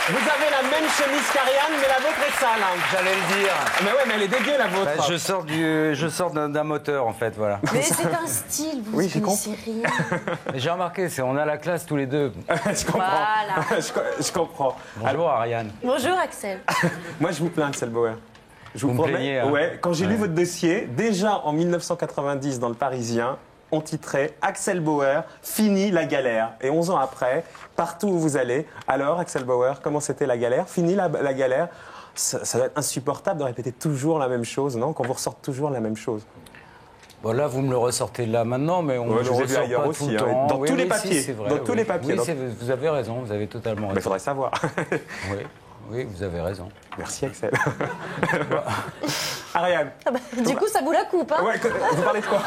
Vous avez la même chemise qu'Ariane, mais la vôtre est sale. Hein. J'allais le dire. Mais ouais, mais elle est dégueu, la vôtre. Bah, je sors d'un moteur, en fait, voilà. Mais c'est un style, vous Oui, j'ai connaissez rien. Mais j'ai remarqué, on a la classe tous les deux. Je comprends. Voilà. Je comprends. Bonjour, Ariane. Bonjour Axel. Moi, je vous plains, Axel Bauer. Je vous Vous me promets. plaignez, hein. Ouais, quand j'ai lu Ouais. votre dossier, déjà en 1990 dans Le Parisien, on titrait Axel Bauer, fini la galère. Et 11 ans après, partout où vous allez, alors Axel Bauer, comment c'était la galère? Fini la galère? Ça va être insupportable de répéter toujours la même chose, non? Qu'on vous ressorte toujours la même chose. Bon, là, vous me le ressortez là maintenant, mais on Ouais, me je le vous ai vu ressort ailleurs pas aussi, tout le hein. temps. Dans tous les si, papiers. c'est vrai, Dans tous les papiers. Oui, Donc- vous avez raison, vous avez totalement Mais il raison. faudrait savoir. Oui, vous avez raison. Merci, Axel. Ariane. Ah bah, du coup, ça vous la coupe, hein? Ouais, vous parlez de quoi?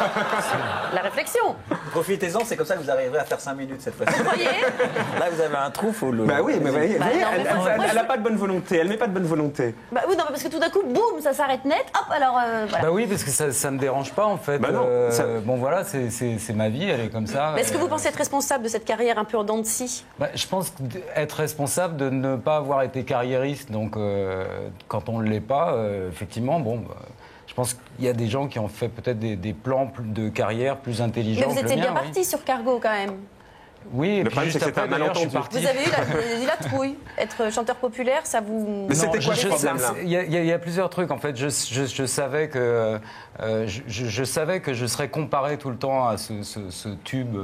La réflexion. Profitez-en, c'est comme ça que vous arriverez à faire 5 minutes cette fois-ci. Vous voyez? Là, vous avez un trou, faut le. Bah oui, mais vous voyez, Bah non, mais moi, elle n'a pas de bonne volonté. Elle met pas de bonne volonté. Bah oui, non, mais parce que tout d'un coup, boum, ça s'arrête net. Hop, alors voilà. Bah oui, parce que ça me dérange pas, en fait. Bah non, Bon, voilà, c'est ma vie, elle est comme ça. Mais est-ce que vous pensez être responsable de cette carrière un peu en dents de scie? Bah, je pense être responsable de ne pas avoir été carriériste. Donc, quand on ne l'est pas, effectivement, bon, je pense qu'il y a des gens qui ont fait peut-être des plans de carrière plus intelligents. Mais vous que le étiez bien mien, parti sur Cargo quand même. Oui, et Le puis problème, juste c'est que c'était après, un d'ailleurs, je suis malentendu. parti. Vous avez eu la trouille. Être chanteur populaire, ça vous. Mais c'était Non, quoi ce problème-là? Il y a plusieurs trucs en fait. Je savais que je savais que je serais comparé tout le temps à ce tube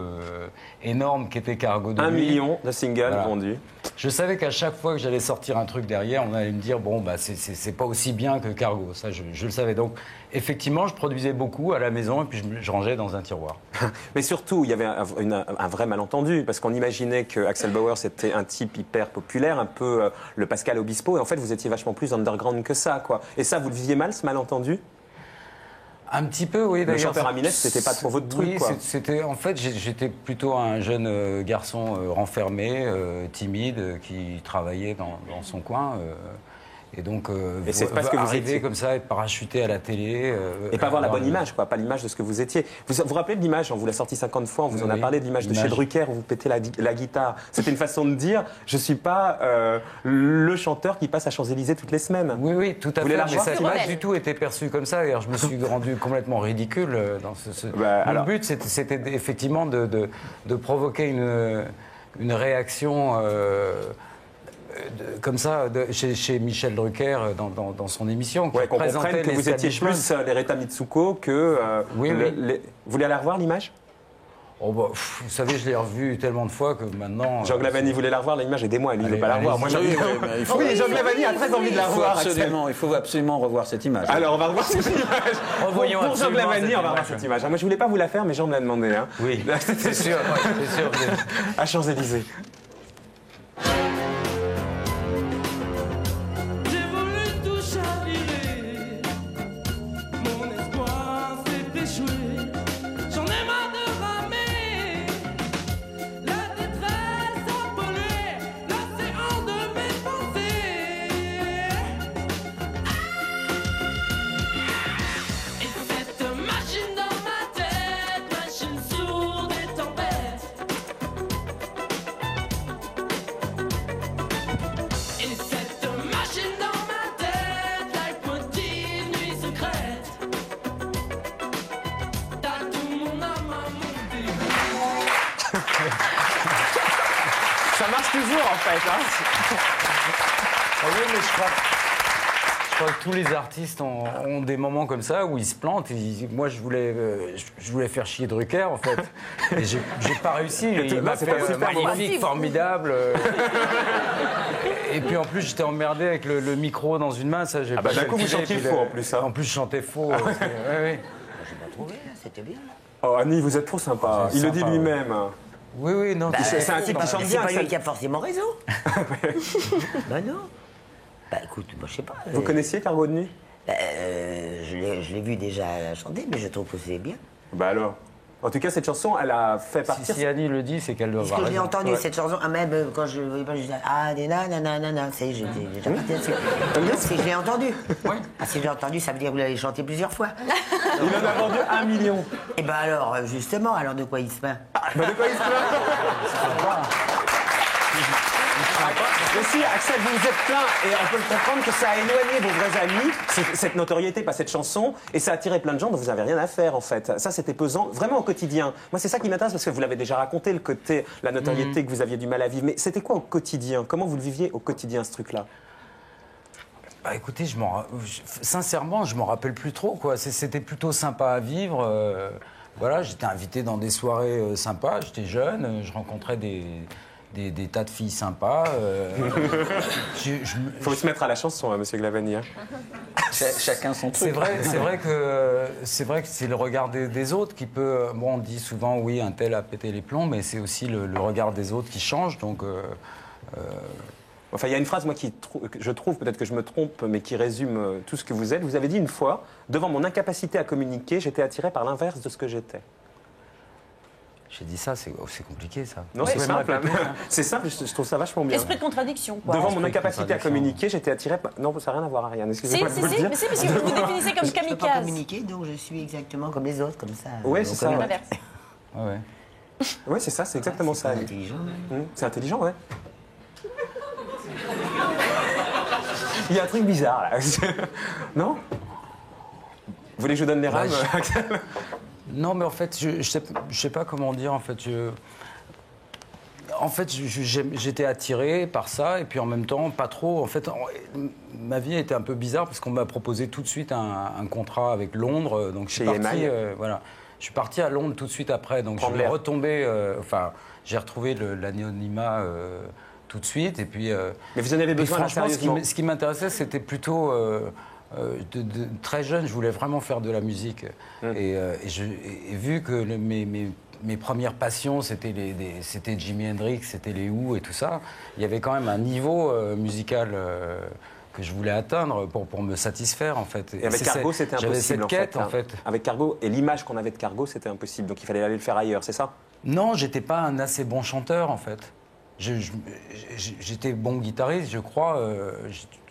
énorme qui était Cargo de 1 nuit. million de singles Voilà. vendus. Je savais qu'à chaque fois que j'allais sortir un truc derrière, on allait me dire bon bah c'est pas aussi bien que Cargo. Ça je le savais. Donc effectivement, je produisais beaucoup à la maison et puis je rangeais dans un tiroir. Mais surtout, il y avait un vrai malentendu, parce qu'on imaginait que Axel Bauer, c'était un type hyper populaire, un peu le Pascal Obispo, et en fait, vous étiez vachement plus underground que ça, quoi. Et ça, vous le viviez mal, ce malentendu? Un petit peu, oui. Le d'ailleurs. chanteur à Minette, c'était pas trop votre truc, Oui, quoi. c'était en fait, j'étais plutôt un jeune garçon renfermé, timide, qui travaillait dans son coin. Et donc, Et c'est pas ce que vous arriver étiez. comme ça, être parachuté à la télé. Et pas avoir la bonne le- image, quoi, pas l'image de ce que vous étiez. Vous vous rappelez de l'image, on vous l'a sorti 50 fois, on vous en a Oui, parlé de l'image de chez l'image. Drucker où vous pétez la guitare. C'était une façon de dire, je suis pas le chanteur qui passe à Champs-Élysées toutes les semaines. Oui, tout à Vous voulez fait. la Mais revoir, ça cette n'a pas image du tout été perçu comme ça. D'ailleurs, je me suis rendu complètement ridicule dans ce. Bah, Mon alors- but, c'était effectivement de provoquer une réaction. Comme ça, chez Michel Drucker dans son émission. qui Ouais, qu'on présentait comprenne que vous étiez l'establishment. plus les Rita Mitsuko que. Oui. Vous voulez aller revoir l'image? Oh bah, vous savez, je l'ai revu tellement de fois que maintenant. Jean Glavani voulait la revoir, l'image, aidez-moi, lui, il ne veut Allez, pas la revoir. allez-y. Moi, j'ai envie. il faut, Oui, Jean Glavani a très envie de la revoir. Axel. il faut absolument revoir cette image. Alors, on va revoir cette image. Revoyons Pour Jean absolument Glavani, cette on va revoir image. cette image. Moi, je voulais pas vous la faire, mais Jean me l'a demandé. Hein. Oui, C'était c'est sûr, c'est sûr. À Champs-Élysées. J'ai voulu tout chavirer, mon espoir s'est échoué. J'en ai marre de ramer, la détresse a pollué l'océan de mes pensées. Et cette machine dans ma tête, machine sourde et tempête. Et cette machine dans ma tête, leitmotiv, nuit secrète. T'as tout mon âme à monter. Ça marche toujours, en fait. Hein. Ah oui, mais je crois que tous les artistes ont des moments comme ça où ils se plantent. Moi, je voulais faire chier Drucker, en fait. Et j'ai pas réussi. Il m'a c'est fait pas super magnifique, formidable. Et puis en plus, j'étais emmerdé avec le micro dans une main. Ça, j'ai Ah bah, pas d'un coup, vous calculé. chantiez Puis faux, en plus, hein. En plus, je chantais faux. Ouais, ouais. C'était bien. Oh, Annie, vous êtes trop sympa. Il le dit sympa, lui-même. Oui, non. C'est un type qui chante C'est bien. pas Axel. lui qui a forcément raison. Bah non. Bah écoute, moi je sais pas. Vous connaissiez Cargo de nuit? Je l'ai vu déjà chanter, mais je trouve que c'est bien. Bah alors. En tout cas, cette chanson, elle a fait partir. Si Annie le dit, c'est qu'elle doit Parce avoir que je l'ai raison. entendu Ouais. cette chanson, ah, même quand je ne voyais pas, je disais ah, des nanana, ça y est, j'ai parti dessus. C'est que je l'ai entendu. Ah, si je l'ai entendu, ça veut dire que vous l'avez chanté plusieurs fois. Il en a vendu 1 million. Et ben alors, justement, alors de quoi il se plaint? Bah de quoi il se plaint? Mais si, Axel, vous vous êtes plaint, et on peut le comprendre que ça a éloigné vos vrais amis, cette notoriété, pas cette chanson, et ça a attiré plein de gens dont vous n'avez rien à faire, en fait. Ça, c'était pesant, vraiment au quotidien. Moi, c'est ça qui m'intéresse, parce que vous l'avez déjà raconté, le côté, la notoriété que vous aviez du mal à vivre. Mais c'était quoi au quotidien? Comment vous le viviez au quotidien, ce truc-là? Bah écoutez, sincèrement, je m'en rappelle plus trop, quoi. C'était plutôt sympa à vivre. Voilà, j'étais invité dans des soirées sympas, j'étais jeune, je rencontrais des tas de filles sympas. Faut se mettre à la chanson, hein, monsieur Glavany. Hein. Chacun son truc. C'est vrai que c'est le regard des autres qui peut. Bon, on dit souvent oui, un tel a pété les plombs, mais c'est aussi le regard des autres qui change. Donc. Enfin, il y a une phrase, moi, je trouve, peut-être que je me trompe, mais qui résume tout ce que vous êtes. Vous avez dit une fois, devant mon incapacité à communiquer, j'étais attiré par l'inverse de ce que j'étais. J'ai dit ça, c'est compliqué ça. Non, c'est simple. Hein. C'est simple, je trouve ça vachement bien. Esprit de contradiction, quoi. Devant mon incapacité à communiquer, j'étais attiré par... Non, ça n'a rien à voir, Ariane. Excusez-moi de vous le dire. Mais si, parce que vous vous définissez comme Je peux pas kamikaze. communiquer, donc je suis exactement comme les autres, comme ça. Ouais, c'est ça. C'est Ouais. l'inverse. Ouais. Oui, c'est ça, c'est exactement ça. C'est intelligent. C'est intelligent, ouais. Il y a un truc bizarre, là. Non? Vous voulez que je vous donne les rames, Axel? Non, mais en fait, je sais pas comment dire. En fait, j'étais attiré par ça, et puis en même temps, pas trop. En fait, ma vie a été un peu bizarre parce qu'on m'a proposé tout de suite un contrat avec Londres. Donc, je suis Chez parti. EMI. Voilà. Je suis parti à Londres tout de suite après. Donc, Prendre je vais l'air. retomber. Enfin, j'ai retrouvé l'anonymat tout de suite. Et puis. Mais vous en avez et besoin, là, franchement, sérieusement. ce qui m'intéressait, c'était plutôt. Très jeune, je voulais vraiment faire de la musique. Et vu que mes premières passions, c'était Jimi Hendrix, c'était les Who et tout ça, il y avait quand même un niveau musical que je voulais atteindre pour me satisfaire, en fait. Et avec Cargo, c'était impossible, J'avais cette quête, hein. en fait. Avec Cargo, et l'image qu'on avait de Cargo, c'était impossible. Donc il fallait aller le faire ailleurs, c'est ça? Non, j'étais pas un assez bon chanteur, en fait. J'étais bon guitariste, je crois.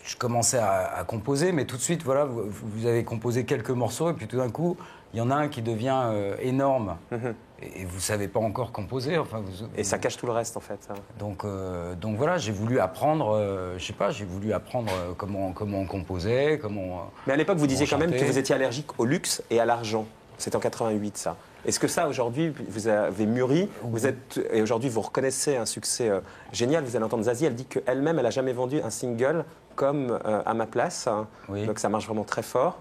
Je commençais à composer, mais tout de suite, voilà, vous avez composé quelques morceaux, et puis tout d'un coup, il y en a un qui devient énorme. Et vous savez pas encore composer. Enfin, Et ça cache tout le reste, en fait. Donc voilà, j'ai voulu apprendre, je sais pas, j'ai voulu apprendre comment on composait, comment. Mais à l'époque, vous disiez quand même que chanter. vous étiez allergique au luxe et à l'argent. C'était en 88, ça. Est-ce que ça, aujourd'hui, vous avez mûri, et aujourd'hui, vous reconnaissez un succès génial? Vous allez entendre Zazie, elle dit qu'elle-même, elle n'a jamais vendu un single comme À ma place. Oui. Donc ça marche vraiment très fort.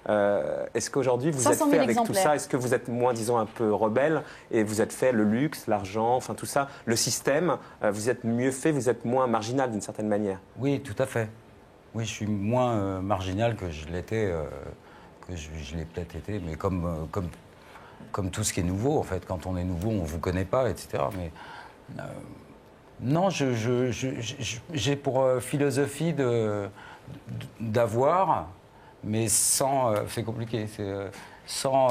Est-ce qu'aujourd'hui, vous êtes 500 000 fait avec tout exemplaires. ça? Est-ce que vous êtes moins, disons, un peu rebelle et vous êtes fait le luxe, l'argent, enfin tout ça, le système, vous êtes mieux fait, vous êtes moins marginal d'une certaine manière? Oui, tout à fait. Oui, je suis moins marginal que je l'étais, que je l'ai peut-être été, mais comme tout ce qui est nouveau, en fait. Quand on est nouveau, on ne vous connaît pas, etc. Mais non, j'ai pour philosophie d'avoir, mais sans... c'est compliqué, sans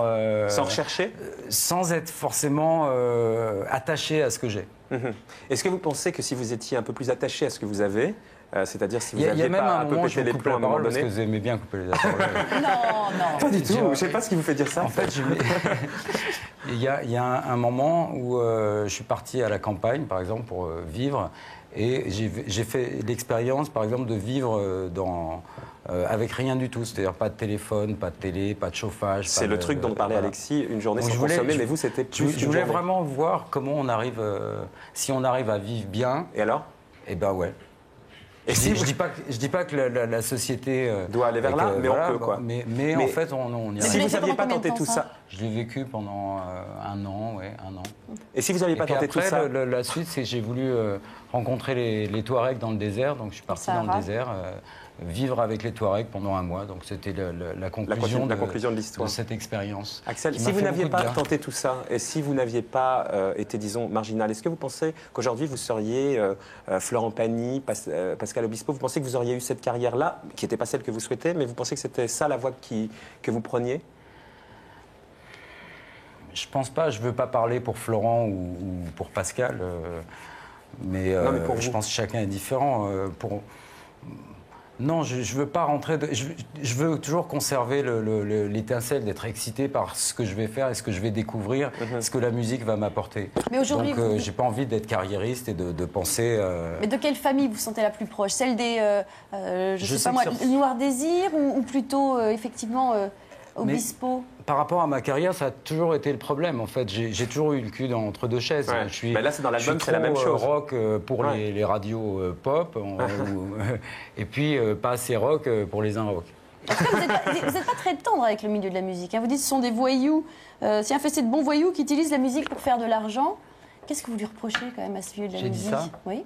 rechercher? Sans être forcément attaché à ce que j'ai. Est-ce que vous pensez que si vous étiez un peu plus attaché à ce que vous avez, c'est-à-dire si vous Il y a n'aviez même pas un un peu moment, je pété vous les coupe plombs à la un moment parole parce que donné? vous aimez bien couper les paroles. Non. Pas du tout, je ne sais pas ce qui vous fait dire ça. En fait, il y a un moment où je suis parti à la campagne, par exemple, pour vivre. Et j'ai fait l'expérience, par exemple, de vivre avec rien du tout. C'est-à-dire pas de téléphone, pas de télé, pas de chauffage. C'est le truc dont parlait voilà. Alexis, une journée Donc, sans consommer, mais vous, c'était plus Je une voulais journée. vraiment voir comment on arrive, si on arrive à vivre bien, Et alors? et ben ouais. Et Je si dis pas que la société doit aller vers et là, que, mais on peut, quoi. Mais en fait, on y si arrive. vous fait n'aviez pas pendant tenté combien de tout temps, ça, Je l'ai vécu pendant un an, ouais, un an. et si vous n'aviez Et pas puis tenté après, tout ça, la suite, c'est que j'ai voulu rencontrer les Touaregs dans le désert. Donc je suis parti dans le Sahara. désert, vivre avec les Touaregs pendant un mois. Donc c'était la conclusion conclusion de l'histoire. de cette expérience. Axel, qui si m'a vous fait n'aviez beaucoup de pas bien. tenté tout ça, et si vous n'aviez pas été, disons, marginal, est-ce que vous pensez qu'aujourd'hui vous seriez Florent Pagny, Pascal Obispo, vous pensez que vous auriez eu cette carrière-là, qui n'était pas celle que vous souhaitez, mais vous pensez que c'était ça la voie que vous preniez? Je pense pas, je veux pas parler pour Florent ou pour Pascal, mais, Non, mais pour je vous. pense que chacun est différent. Non, je veux pas rentrer. Je veux toujours conserver l'étincelle, d'être excité par ce que je vais faire et ce que je vais découvrir, ce que la musique va m'apporter. Mais aujourd'hui, donc, j'ai pas envie d'être carriériste et de penser. Mais de quelle famille vous sentez la plus proche? Celle des, je sais sais pas moi, que ça- le Noir Désir ou plutôt effectivement Mais- Obispo? Par rapport à ma carrière, ça a toujours été le problème. En fait, j'ai toujours eu le cul entre deux chaises. Ouais. Bah là, c'est dans l'album, je suis c'est la même trop, chose. rock pour Ouais. les radios pop, et puis pas assez rock pour les rock. En tout cas, vous n'êtes pas très tendre avec le milieu de la musique. Hein. Vous dites que ce sont des voyous. C'est un festin de bons voyous qui utilisent la musique pour faire de l'argent. Qu'est-ce que vous lui reprochez quand même à ce milieu de la J'ai dit musique? ça Oui.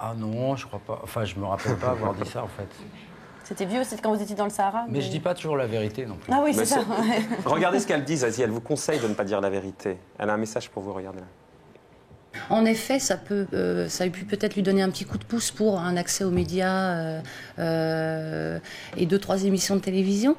Ah non, je crois pas. Enfin, je me rappelle pas avoir dit ça en fait. C'était vieux, c'est quand vous étiez dans le Sahara. Mais je dis pas toujours la vérité non plus. Ah oui, Mais c'est ça. Regardez ce qu'elle dit, Zazie. Elle vous conseille de ne pas dire la vérité. Elle a un message pour vous, regardez là. En effet, ça a pu peut-être lui donner un petit coup de pouce pour un accès aux médias et 2-3 émissions de télévision.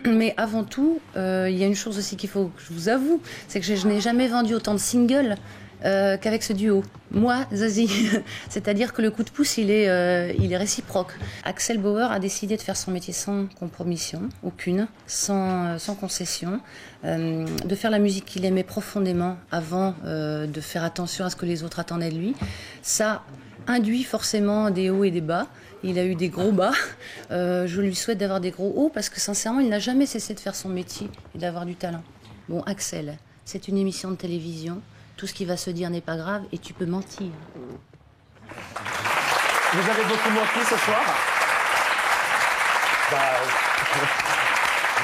Mais avant tout, il y a une chose aussi qu'il faut que je vous avoue, c'est que je n'ai jamais vendu autant de singles qu'avec ce duo. Moi, Zazie. C'est-à-dire que le coup de pouce, il est réciproque. Axel Bauer a décidé de faire son métier sans compromission, aucune, sans concession, de faire la musique qu'il aimait profondément avant de faire attention à ce que les autres attendaient de lui. Ça induit forcément des hauts et des bas. Il a eu des gros bas. Je lui souhaite d'avoir des gros hauts parce que sincèrement, il n'a jamais cessé de faire son métier et d'avoir du talent. Bon, Axel, c'est une émission de télévision. Tout ce qui va se dire n'est pas grave et tu peux mentir. Vous avez beaucoup menti ce soir?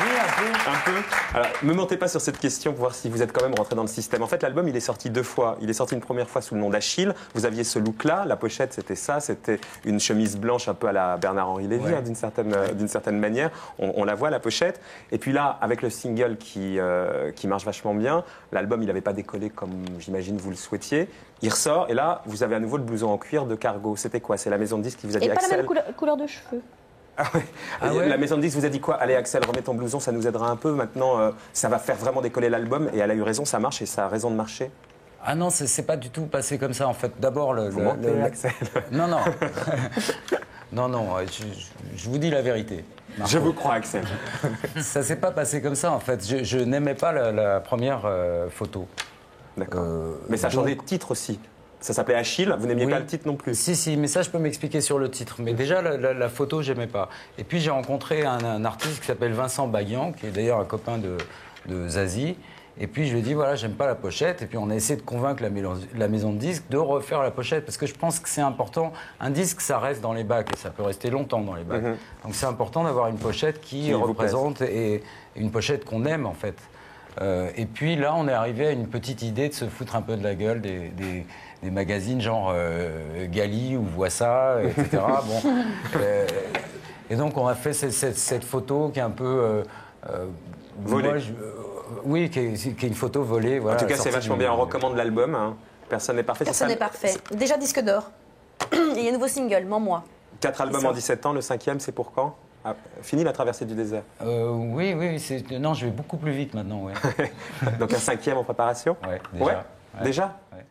Oui, un peu. Un peu. Alors, me mentez pas sur cette question pour voir si vous êtes quand même rentré dans le système. En fait, l'album, il est sorti 2 fois. Il est sorti une première fois sous le nom d'Achille. Vous aviez ce look-là. La pochette, c'était ça. C'était une chemise blanche un peu à la Bernard-Henri Lévy, Ouais. hein, d'une certaine manière. On la voit, la pochette. Et puis là, avec le single qui marche vachement bien, l'album, il n'avait pas décollé comme, j'imagine, vous le souhaitiez. Il ressort. Et là, vous avez à nouveau le blouson en cuir de Cargo. C'était quoi? C'est la maison de disques qui vous a dit, Et pas la Axel? même couleur de cheveux. Ah ouais. Ah Et ouais. La maison de disques vous a dit quoi? Allez Axel, remets ton blouson, ça nous aidera un peu. Maintenant, ça va faire vraiment décoller l'album. Et elle a eu raison, ça marche et ça a raison de marcher. Ah non, c'est pas du tout passé comme ça en fait. D'abord Vous mentez, Axel. Non, non. non, je vous dis la vérité. Je vous crois, Axel. Ça s'est pas passé comme ça en fait. Je n'aimais pas la première photo. D'accord. Mais ça a changé de titre aussi. Ça s'appelait Achille, vous n'aimiez Oui. pas le titre non plus. Si, mais ça je peux m'expliquer sur le titre. Mais déjà la photo, j'aimais pas. Et puis j'ai rencontré un artiste qui s'appelle Vincent Baguian, qui est d'ailleurs un copain de Zazie. Et puis je lui ai dit, voilà, j'aime pas la pochette. Et puis on a essayé de convaincre la maison de disques de refaire la pochette. Parce que je pense que c'est important. Un disque, ça reste dans les bacs et ça peut rester longtemps dans les bacs. Donc c'est important d'avoir une pochette qui vous représente et une pochette qu'on aime en fait. Et puis là, on est arrivé à une petite idée de se foutre un peu de la gueule des magazines genre Gali ou Vois ça, etc. Bon, et donc on a fait cette photo qui est un peu Volée. moi, oui, qui est une photo volée. En Voilà, tout cas, c'est sortie vachement du- bien. On recommande l'album. Hein. Personne n'est parfait. Personne c'est n'est ça parfait. Déjà disque d'or. Et il y a un nouveau single, Moi. 4 albums C'est ça. en 17 ans. Le 5e, c'est pour quand? Fini la traversée du désert. Oui, non, je vais beaucoup plus vite maintenant, ouais. Donc un 5e en préparation? Ouais, déjà. Ouais. Ouais. Déjà? Ouais.